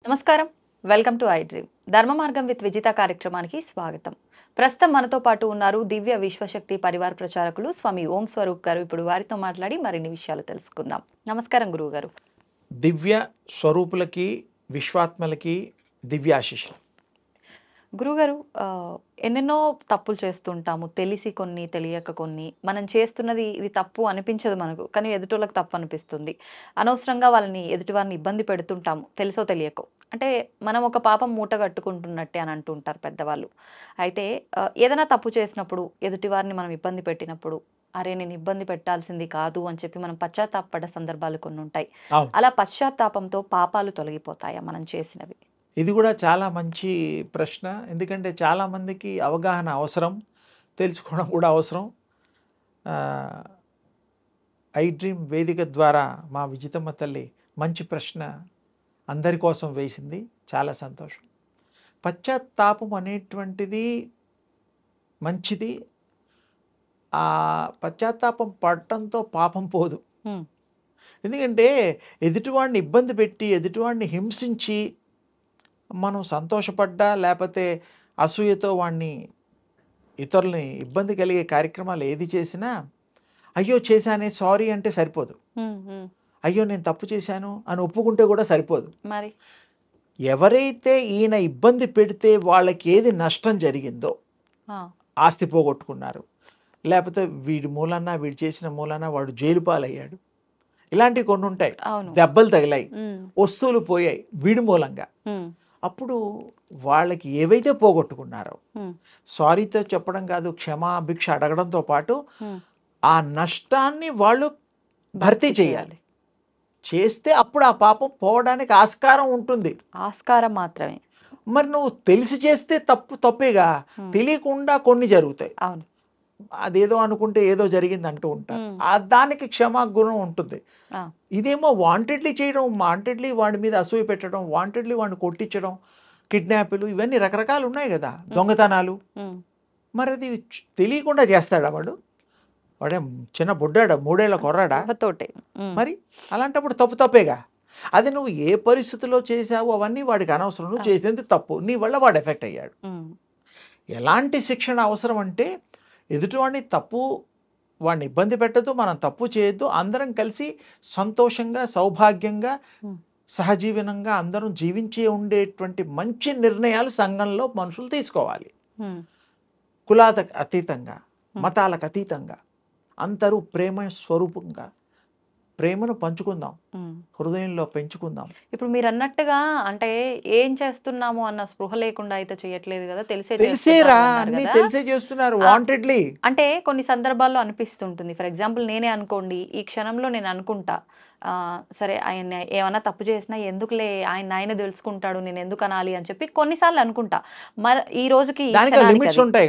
నమస్కారం, welcome to I dream. ధర్మ మార్గం విత్ విజిత కార్యక్రమానికి స్వాగతం. ప్రస్తుతం మనతో పాటు ఉన్నారు దివ్య విశ్వశక్తి పరివార ప్రచారకులు స్వామి ఓం స్వరూప్ గారు. ఇప్పుడు వారితో మాట్లాడి మరిన్ని విషయాలు తెలుసుకుందాం. నమస్కారం గురువు గారు. దివ్య స్వరూపులకి విశ్వాత్మలకి దివ్యాశిషులు. గురుగారు, ఎన్నెన్నో తప్పులు చేస్తుంటాము, తెలిసి కొన్ని, తెలియక కొన్ని. మనం చేస్తున్నది ఇది తప్పు అనిపించదు మనకు, కానీ ఎదుటోళ్ళకి తప్పు అనిపిస్తుంది. అనవసరంగా వాళ్ళని ఎదుటివారిని ఇబ్బంది పెడుతుంటాము, తెలుసో తెలియకో. అంటే మనం ఒక పాపం మూట కట్టుకుంటున్నట్టే అని అంటుంటారు పెద్దవాళ్ళు. అయితే ఏదైనా తప్పు చేసినప్పుడు, ఎదుటివారిని మనం ఇబ్బంది పెట్టినప్పుడు, అరే నేను ఇబ్బంది పెట్టాల్సింది కాదు అని చెప్పి మనం పశ్చాత్తాపపడ్డ సందర్భాలు కొన్ని ఉంటాయి. అలా పశ్చాత్తాపంతో పాపాలు తొలగిపోతాయా మనం చేసినవి? ఇది కూడా చాలా మంచి ప్రశ్న. ఎందుకంటే చాలామందికి అవగాహన అవసరం, తెలుసుకోవడం కూడా అవసరం. ఐ డ్రీమ్ వేదిక ద్వారా మా విజితమ్మ తల్లి మంచి ప్రశ్న అందరి కోసం వేసింది. చాలా సంతోషం. పశ్చాత్తాపం అనేటువంటిది మంచిది. ఆ పశ్చాత్తాపం పడటంతో పాపం పోదు. ఎందుకంటే ఎదుటివాడిని ఇబ్బంది పెట్టి, ఎదుటివాడిని హింసించి మనం సంతోషపడ్డా, లేకపోతే అసూయతో వాడిని ఇతరులని ఇబ్బంది కలిగే కార్యక్రమాలు ఏది చేసినా, అయ్యో చేశానే సారీ అంటే సరిపోదు. అయ్యో నేను తప్పు చేశాను అని ఒప్పుకుంటే కూడా సరిపోదు. మరి ఎవరైతే ఈయన ఇబ్బంది పెడితే వాళ్ళకి ఏది నష్టం జరిగిందో, ఆస్తి పోగొట్టుకున్నారు, లేకపోతే వీడి మూలన్నా, వీడు చేసిన మూలన్నా వాడు జైలు పాలయ్యాడు, ఇలాంటివి కొన్ని ఉంటాయి. దెబ్బలు తగిలాయి, వస్తువులు పోయాయి వీడి మూలంగా. అప్పుడు వాళ్ళకి ఏవైతే పోగొట్టుకున్నారో సారీతో చెప్పడం కాదు, క్షమాభిక్ష అడగడంతో పాటు ఆ నష్టాన్ని వాళ్ళు భర్తీ చేయాలి. చేస్తే అప్పుడు ఆ పాపం పోవడానికి ఆస్కారం ఉంటుంది. ఆస్కారం మాత్రమే. మరి నువ్వు తెలిసి చేస్తే తప్పేగా, తెలియకుండా కొన్ని జరుగుతాయి. అవును, అదేదో అనుకుంటే ఏదో జరిగింది అంటూ ఉంటారు. దానికి క్షమాగుణం ఉంటుంది. ఇదేమో వాంటెడ్లీ చేయడం, వాంటెడ్లీ వాడి మీద అసూయ పెట్టడం, వాంటెడ్లీ వాడిని కొట్టించడం, కిడ్నాప్లు, ఇవన్నీ రకరకాలు ఉన్నాయి కదా, దొంగతనాలు. మరి అది తెలియకుండా చేస్తాడా వాడు? వాడే చిన్న బుడ్డాడా, 3 ఏళ్ల కొర్రాడా? మరి అలాంటప్పుడు తప్పేగా. అది నువ్వు ఏ పరిస్థితిలో చేసావో అవన్నీ వాడికి అనవసరం. నువ్వు చేసేది తప్పు, నీ వల్ల వాడు ఎఫెక్ట్ అయ్యాడు. ఎలాంటి శిక్షణ అవసరం అంటే, ఎదుటివాడిని వాడిని ఇబ్బంది పెట్టద్దు, మనం తప్పు చేయొద్దు, అందరం కలిసి సంతోషంగా, సౌభాగ్యంగా, సహజీవనంగా అందరం జీవించే ఉండేటువంటి మంచి నిర్ణయాలు సంఘంలో మనుషులు తీసుకోవాలి. కులాలకు అతీతంగా, మతాలకు అతీతంగా అందరూ ప్రేమ స్వరూపంగా ప్రేమను పంచుకుందాం, హృదయంలో పెంచుకుందాం. ఇప్పుడు మీరు అన్నట్టుగా అంటే ఏం చేస్తున్నాము అన్న స్పృహ లేకుండా అయితే చేయట్లేదు కదా, తెలిసే చేస్తున్నారు వాంటెడ్లీ. అంటే కొన్ని సందర్భాల్లో అనిపిస్తుంటుంది. ఫర్ ఎగ్జాంపుల్ నేనే అనుకోండి, ఈ క్షణంలో నేను అనుకుంటా, సరే ఆయన ఏమన్నా తప్పు చేసినా ఎందుకులే, ఆయన తెలుసుకుంటాడు, నేను ఎందుకు అనాలి అని చెప్పి కొన్నిసార్లు అనుకుంటా. ఈ రోజుకి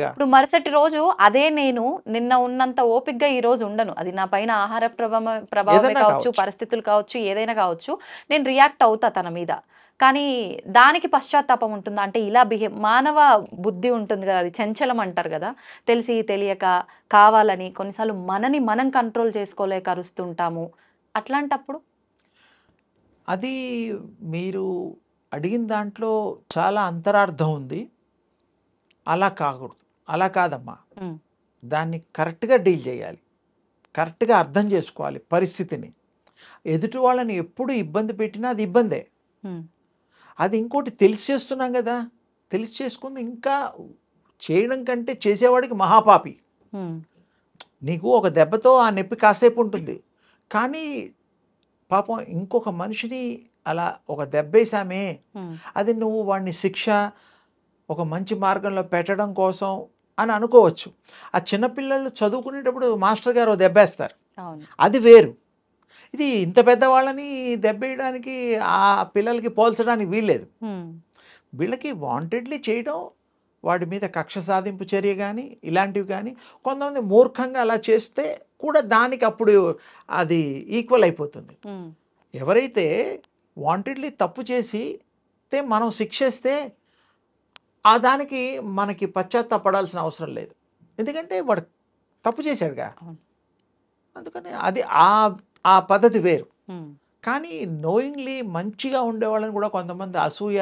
ఇప్పుడు మరుసటి రోజు అదే నేను నిన్న ఉన్నంత ఓపికగా ఈ రోజు ఉండను. అది నా పైన ఆహార ప్రభావమే కావచ్చు, పరిస్థితులు కావచ్చు, ఏదైనా కావచ్చు, నేను రియాక్ట్ అవుతా తన మీద. కానీ దానికి పశ్చాత్తాపం ఉంటుందా? అంటే ఇలా మానవ బుద్ధి ఉంటుంది కదా, అది చంచలం అంటారు కదా, తెలిసి తెలియక కావాలని కొన్నిసార్లు మనని మనం కంట్రోల్ చేసుకోలేక అరుస్తుంటాము. అట్లాంటప్పుడు అది మీరు అడిగిన దాంట్లో చాలా అంతరార్థం ఉంది. అలా కాకూడదు, అలా కాదమ్మా. దాన్ని కరెక్ట్గా డీల్ చేయాలి, కరెక్ట్గా అర్థం చేసుకోవాలి పరిస్థితిని. ఎదుటి వాళ్ళని ఎప్పుడు ఇబ్బంది పెట్టినా అది ఇబ్బందే. అది ఇంకోటి తెలిసి చేస్తున్నాం కదా, తెలిసి చేసుకుంది ఇంకా చేయడం కంటే చేసేవాడికి మహాపాపి. నీకు ఒక దెబ్బతో ఆ నొప్పి కాసేపు ఉంటుంది, కానీ పాపం ఇంకొక మనిషిని అలా ఒక దెబ్బేసామే, అది నువ్వు వాడిని శిక్ష ఒక మంచి మార్గంలో పెట్టడం కోసం అని అనుకోవచ్చు. ఆ చిన్నపిల్లలు చదువుకునేటప్పుడు మాస్టర్ గారు దెబ్బేస్తారు, అది వేరు. ఇది ఇంత పెద్దవాళ్ళని దెబ్బేయడానికి ఆ పిల్లలకి పోల్చడానికి వీల్లేదు. వీళ్ళకి వాంటెడ్లీ చేయడం, వాడి మీద కక్ష సాధింపు చర్య కానీ ఇలాంటివి కానీ, కొంతమంది మూర్ఖంగా అలా చేస్తే కూడా దానికి అప్పుడు అది ఈక్వల్ అయిపోతుంది. ఎవరైతే వాంటెడ్లీ తప్పు చేసి మనం శిక్షిస్తే ఆ దానికి మనకి పశ్చాత్తాపడాల్సిన అవసరం లేదు. ఎందుకంటే వాడు తప్పు చేశాడుగా. అవును. అందుకని అది ఆ పద్ధతి వేరు. ఉమ్, కానీ నోయింగ్లీ మంచిగా ఉండేవాళ్ళని కూడా కొంతమంది అసూయ,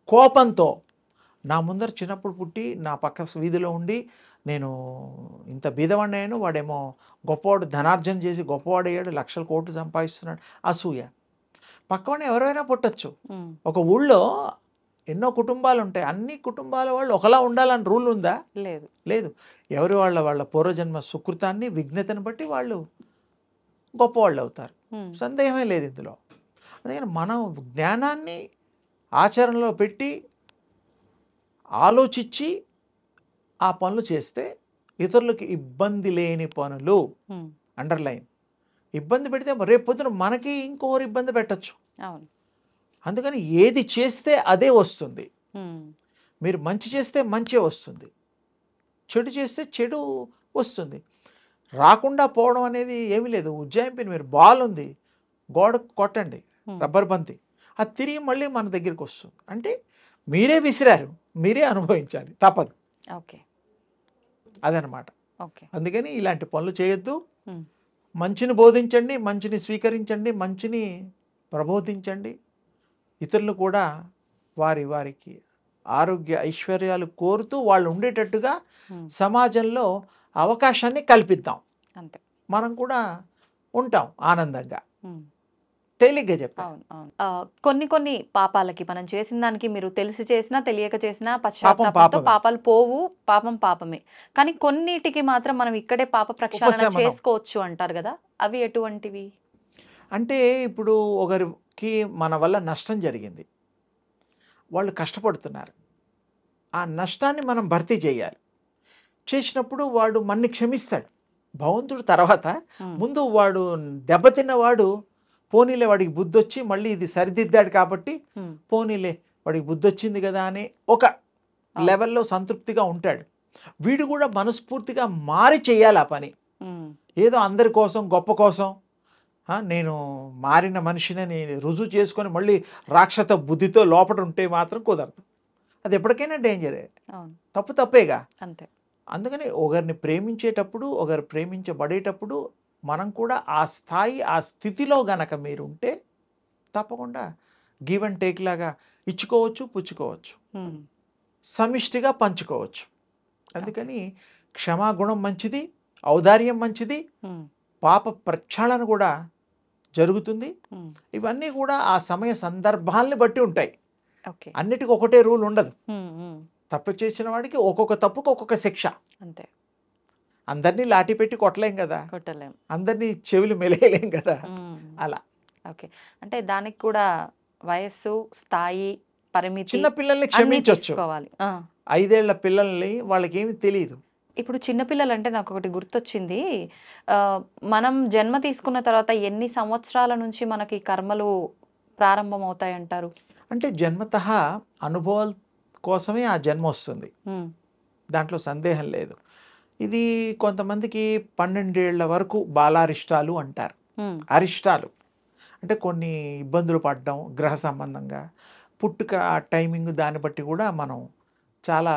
కోపంతో నా ముందర చిన్నప్పుడు పుట్టి నా పక్క వీధిలో ఉండి నేను ఇంత బీదవాడిని అయ్యాను, వాడేమో గొప్పవాడు ధనార్జన చేసి గొప్పవాడయ్యాడు, లక్షల కోట్లు సంపాదిస్తున్నాడు, అసూయ. పక్కవాడిని ఎవరైనా పుట్టచ్చు. ఉమ్, ఒక ఊళ్ళో ఎన్నో కుటుంబాలు ఉంటాయి, అన్ని కుటుంబాల వాళ్ళు ఒకలా ఉండాలని రూల్ ఉందా? లేదు. లేదు. ఎవరి వాళ్ళ పూర్వజన్మ సుకృతాన్ని, విఘ్నతను బట్టి వాళ్ళు గొప్పవాళ్ళు అవుతారు. ఉమ్, సందేహమే లేదు ఇందులో. అందుకని మనం జ్ఞానాన్ని ఆచరణలో పెట్టి ఆలోచించి ఆ పనులు చేస్తే ఇతరులకు ఇబ్బంది లేని పనులు. ఉమ్, అండర్లైన్. ఇబ్బంది పెడితే రేపు పొద్దున మనకి ఇంకొకరు ఇబ్బంది పెట్టచ్చు. అవును. అందుకని ఏది చేస్తే అదే వస్తుంది. ఉమ్, మీరు మంచి చేస్తే మంచే వస్తుంది, చెడు చేస్తే చెడు వస్తుంది. రాకుండా పోవడం అనేది ఏమీ లేదు. ఉజ్జాయింపుని మీరు బాల్ ఉంది, గోడకు కొట్టండి రబ్బర్ బంతి, అది తిరిగి మళ్ళీ మన దగ్గరికి వస్తుంది. అంటే మీరే విసిరారు, మీరే అనుభవించాలి, తప్పదు. ఓకే. అదనమాట. ఓకే. అందుకని ఇలాంటి పనులు చేయొద్దు. ఉమ్, మంచిని బోధించండి, మంచిని స్వీకరించండి, మంచిని ప్రబోధించండి. ఇతరులు కూడా వారికి ఆరోగ్య ఐశ్వర్యాలు కోరుతూ వాళ్ళు ఉండేటట్టుగా ఉమ్, సమాజంలో అవకాశాన్ని కల్పిద్దాం. అంతే. మనం కూడా ఉంటాం ఆనందంగా. ఉమ్, తేలిగ్గా చెప్పాను. అవును. అవును. కొన్ని పాపాలకి మనం చేసిన దానికి మీరు తెలిసి చేసినా తెలియక చేసినా పాపం పశ్చాత్తాపంతో పాపమే. పాపాలు పోవు, పాపం పాపమే. కానీ కొన్నిటికి మాత్రం మనం ఇక్కడే పాప ప్రక్షాళన ఉపశమనం. చేసుకోవచ్చు అంటారు కదా, అవి ఎటువంటివి? అంటే ఇప్పుడు ఒకరికి మన వల్ల నష్టం జరిగింది, వాళ్ళు కష్టపడుతున్నారు, ఆ నష్టాన్ని మనం భర్తీ చేయాలి. చేసినప్పుడు వాడు మన్ని క్షమిస్తాడు భగవంతుడు. తర్వాత ముందు వాడు దెబ్బతిన్నవాడు పోనీలే వాడికి బుద్ధి వచ్చి మళ్ళీ ఇది సరిదిద్దాడు కాబట్టి ఉమ్, పోనీలే వాడికి బుద్ధి వచ్చింది కదా అని ఒక లెవెల్లో సంతృప్తిగా ఉంటాడు. వీడు కూడా మనస్ఫూర్తిగా మారి చేయాలి ఆ పని. ఉమ్, ఏదో అందరి కోసం, గొప్ప కోసం నేను మారిన మనిషిని రుజువు చేసుకొని మళ్ళీ రాక్షస బుద్ధితో లోపల ఉంటే మాత్రం కుదరదు. అది ఎప్పటికైనా డేంజరే. అవును. తప్పేగా. అంతే. అందుకని ఒకరిని ప్రేమించేటప్పుడు, ఒకరు ప్రేమించబడేటప్పుడు మనం కూడా ఆ స్థాయి, ఆ స్థితిలో గనక మీరు ఉంటే తప్పకుండా గివ్ అండ్ టేక్ లాగా ఇచ్చుకోవచ్చు, పుచ్చుకోవచ్చు, ఉమ్, సమిష్టిగా పంచుకోవచ్చు. అందుకని క్షమాగుణం మంచిది, ఔదార్యం మంచిది, ఉమ్, పాప ప్రక్షాళన కూడా జరుగుతుంది. ఉమ్, ఇవన్నీ కూడా ఆ సమయ సందర్భాల్ని బట్టి ఉంటాయి. ఓకే. అన్నిటికీ ఒకటే రూల్ ఉండదు. ఉమ్, ఉమ్, తప్పు చేసిన వాడికి ఒక్కొక్క తప్పుకు ఒక్కొక్క శిక్ష. అంతే. అందరినీ లాఠీ పెట్టి కొట్టలేం కదా, కొట్టలేం. అందరినీ చెవులు మెలేయలేం కదా. ఉమ్, అలా ఓకే. అంటే దానికి కూడా వయస్సు, స్థాయి, పరిమితి చిన్న పిల్లల్ని అన్నీ క్షమించవచ్చు. తీసుకోవాలి. 5 ఏళ్ల పిల్లల్ని వాళ్ళకి ఏమి తెలియదు. ఇప్పుడు చిన్నపిల్లలు అంటే నాకు ఒకటి గుర్తొచ్చింది. మనం జన్మ తీసుకున్న తర్వాత ఎన్ని సంవత్సరాల నుంచి మనకి కర్మలు ప్రారంభం అవుతాయంటారు? అంటే జన్మతః అనుభవాల కోసమే ఆ జన్మ వస్తుంది, ఉమ్, దాంట్లో సందేహం లేదు. ఇది కొంతమందికి 12 ఏళ్ల వరకు బాలారిష్టాలు అంటారు. ఉమ్, అరిష్టాలు అంటే కొన్ని ఇబ్బందులు పడడం గ్రహ సంబంధంగా, పుట్టుక ఆ టైమింగ్ దాన్ని బట్టి కూడా మనం చాలా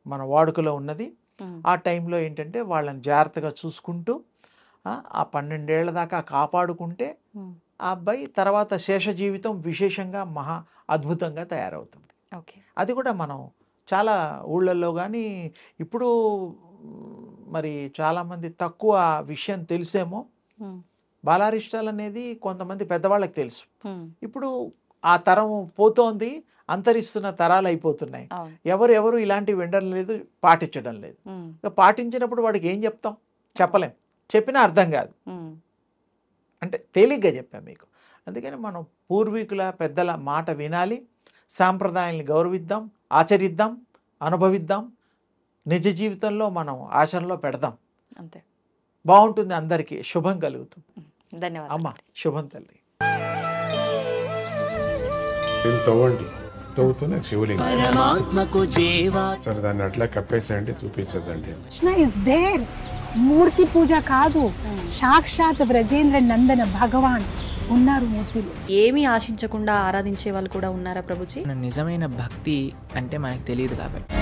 మన వాడుకలో ఉన్నది. ఉమ్, ఆ టైంలో ఏంటంటే వాళ్ళని జాగ్రత్తగా చూసుకుంటూ ఆ 12 ఏళ్ల దాకా కాపాడుకుంటే ఉమ్, ఆ అబ్బాయి తర్వాత శేష జీవితం విశేషంగా మహా అద్భుతంగా తయారవుతుంది. ఓకే. అది కూడా మనం చాలా ఊళ్ళల్లో కానీ ఇప్పుడు మరి చాలామంది తక్కువ విషయం తెలిసేమో. ఉమ్, బాలారిష్టాలు అనేది కొంతమంది పెద్దవాళ్ళకి తెలుసు. ఉమ్, ఇప్పుడు ఆ తరం పోతోంది, అంతరిస్తున్న తరాలు అయిపోతున్నాయి. అవును. ఎవరు ఇలాంటివి వినడం లేదు, పాటించడం లేదు. ఉమ్, ఇక పాటించినప్పుడు వాడికి ఏం చెప్తాం? చెప్పలేం, చెప్పినా అర్థం కాదు. ఉమ్, అంటే తేలిగ్గా చెప్పాం మీకు. అందుకని మనం పూర్వీకుల పెద్దల మాట వినాలి, సాంప్రదాయాల్ని గౌరవిద్దాం, ఆచరిద్దాం, అనుభవిద్దాం, నిజ జీవితంలో మనం ఆచరణలో పెడదాం. అంతే. బాగుంటుంది, అందరికీ శుభం కలుగుతుంది. ధన్యవాదాలు. అమ్మ శుభం తల్లి. తవ్వండి, తవ్వుతూనే శివలింగం. పరమాత్మకు జీవా సరే దాన్ని అట్లా కప్పేసేయండి, చూపించదండి. Krishna is there. మూర్తి పూజ కాదు, సాక్షాత్ బ్రజేంద్ర నందన భగవాన్ ఉన్నారు మూర్తిలో. ఏమీ ఆశించకుండా ఆరాధించే వాళ్ళు కూడా ఉన్నారా ప్రభుజీ? నిజమైన భక్తి అంటే మనకు తెలియదు కాబట్టి